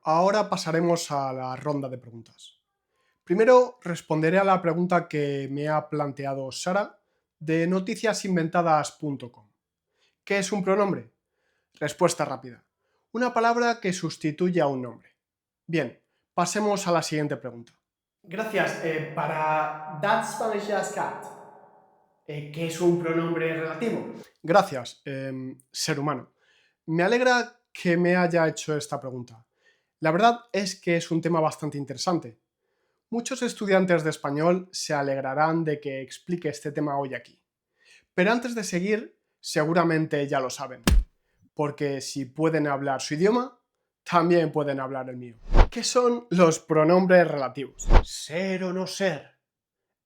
Ahora pasaremos a la ronda de preguntas. Primero responderé a la pregunta que me ha planteado Sara de noticiasinventadas.com. ¿Qué es un pronombre? Respuesta rápida. Una palabra que sustituye a un nombre. Bien, pasemos a la siguiente pregunta. Gracias. Para That Spanish Jazz Cat, ¿qué es un pronombre relativo? Gracias, ser humano. Me alegra que me haya hecho esta pregunta. La verdad es que es un tema bastante interesante. Muchos estudiantes de español se alegrarán de que explique este tema hoy aquí. Pero antes de seguir, seguramente ya lo saben, porque si pueden hablar su idioma, también pueden hablar el mío. ¿Qué son los pronombres relativos? ¿Ser o no ser?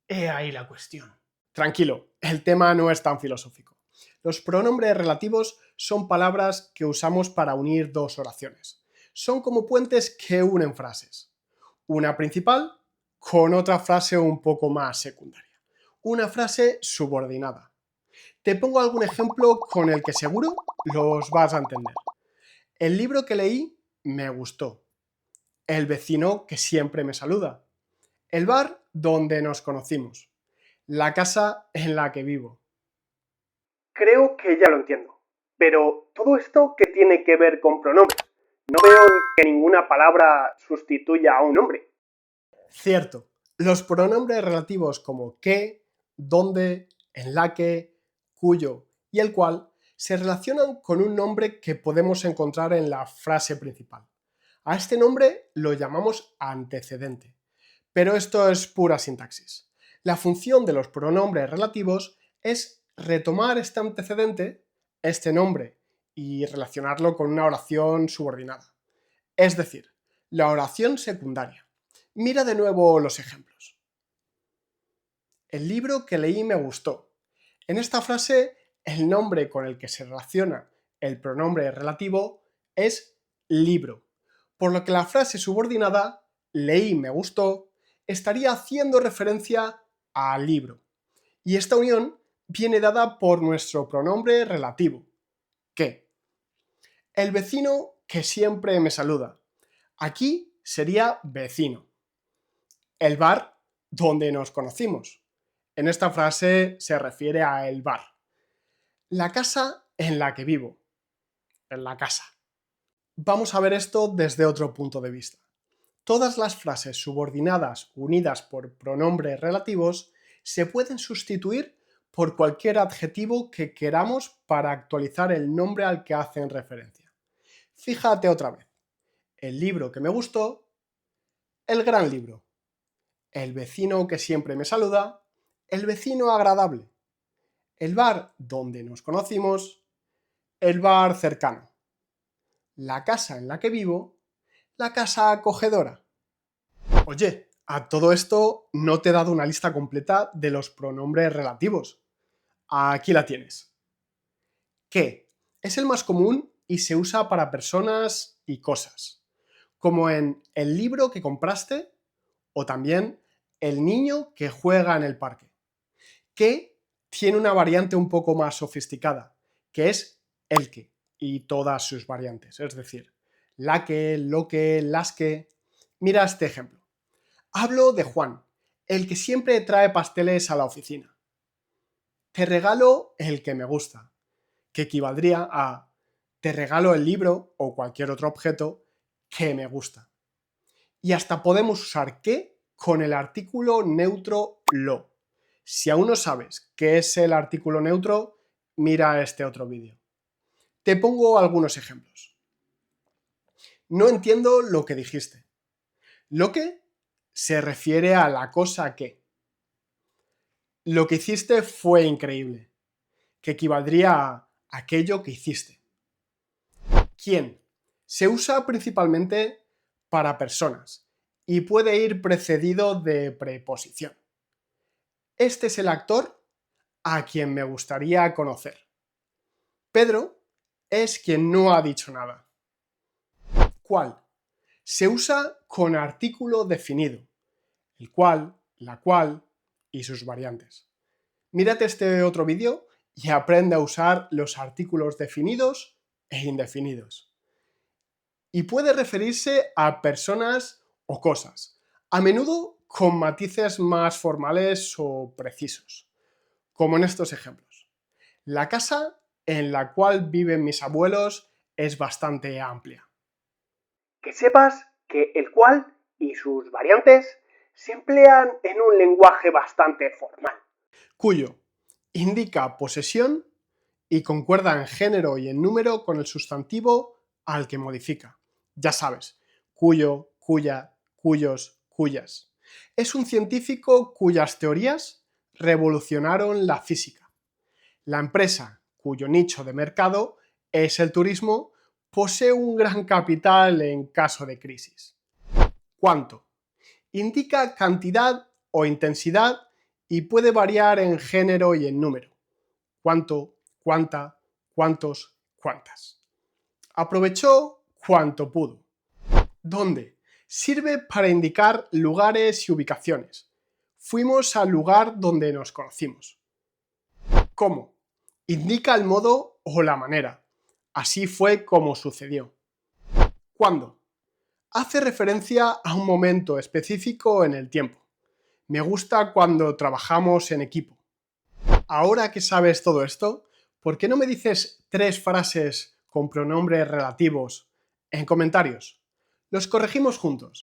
He ahí la cuestión. Tranquilo, el tema no es tan filosófico. Los pronombres relativos son palabras que usamos para unir dos oraciones. Son como puentes que unen frases. Una principal con otra frase un poco más secundaria. Una frase subordinada. Te pongo algún ejemplo con el que seguro los vas a entender. El libro que leí me gustó. El vecino que siempre me saluda. El bar donde nos conocimos. La casa en la que vivo. Creo que ya lo entiendo. Pero, ¿todo esto qué tiene que ver con pronombres? No veo que ninguna palabra sustituya a un nombre. Cierto. Los pronombres relativos como que, donde, en la que, cuyo y el cual se relacionan con un nombre que podemos encontrar en la frase principal. A este nombre lo llamamos antecedente. Pero esto es pura sintaxis. La función de los pronombres relativos es retomar este antecedente, este nombre, y relacionarlo con una oración subordinada. Es decir, la oración secundaria. Mira de nuevo los ejemplos. El libro que leí me gustó. En esta frase, el nombre con el que se relaciona el pronombre relativo es libro, por lo que la frase subordinada leí me gustó estaría haciendo referencia al libro. Y esta unión viene dada por nuestro pronombre relativo, que. El vecino que siempre me saluda. Aquí sería vecino. El bar donde nos conocimos. En esta frase se refiere a el bar. La casa en la que vivo. En la casa. Vamos a ver esto desde otro punto de vista. Todas las frases subordinadas unidas por pronombres relativos se pueden sustituir por cualquier adjetivo que queramos para actualizar el nombre al que hacen referencia. Fíjate otra vez. El libro que me gustó, el gran libro. El vecino que siempre me saluda, el vecino agradable. El bar donde nos conocimos, el bar cercano. La casa en la que vivo, la casa acogedora. Oye, a todo esto no te he dado una lista completa de los pronombres relativos. Aquí la tienes. ¿Qué? Es el más común y se usa para personas y cosas, como en el libro que compraste o también el niño que juega en el parque. Que tiene una variante un poco más sofisticada, que es el que y todas sus variantes, es decir, la que, lo que, las que. Mira este ejemplo. Hablo de Juan, el que siempre trae pasteles a la oficina. Te regalo el que me gusta, que equivaldría a te regalo el libro o cualquier otro objeto que me gusta. Y hasta podemos usar que con el artículo neutro lo. Si aún no sabes qué es el artículo neutro, mira este otro vídeo. Te pongo algunos ejemplos. No entiendo lo que dijiste. Lo que se refiere a la cosa que. Lo que hiciste fue increíble, que equivaldría a aquello que hiciste. ¿Quién? Se usa principalmente para personas y puede ir precedido de preposición. Este es el actor a quien me gustaría conocer. Pedro es quien no ha dicho nada. ¿Cuál? Se usa con artículo definido, el cual, la cual y sus variantes. Mírate este otro vídeo y aprende a usar los artículos definidos e indefinidos. y puede referirse a personas o cosas, a menudo con matices más formales o precisos, como en estos ejemplos. La casa en la cual viven mis abuelos es bastante amplia. Que sepas que el cual y sus variantes se emplean en un lenguaje bastante formal. Cuyo indica posesión y concuerda en género y en número con el sustantivo al que modifica. Ya sabes, cuyo, cuya, cuyos, cuyas. Es un científico cuyas teorías revolucionaron la física. La empresa cuyo nicho de mercado es el turismo posee un gran capital en caso de crisis. ¿Cuánto? Indica cantidad o intensidad y puede variar en género y en número. Cuánto, cuánta, cuántos, cuántas. Aprovechó cuanto pudo. ¿Dónde? Sirve para indicar lugares y ubicaciones. Fuimos al lugar donde nos conocimos. ¿Cómo? Indica el modo o la manera. Así fue como sucedió. ¿Cuándo? Hace referencia a un momento específico en el tiempo. Me gusta cuando trabajamos en equipo. Ahora que sabes todo esto, ¿por qué no me dices 3 frases con pronombres relativos en comentarios? Los corregimos juntos.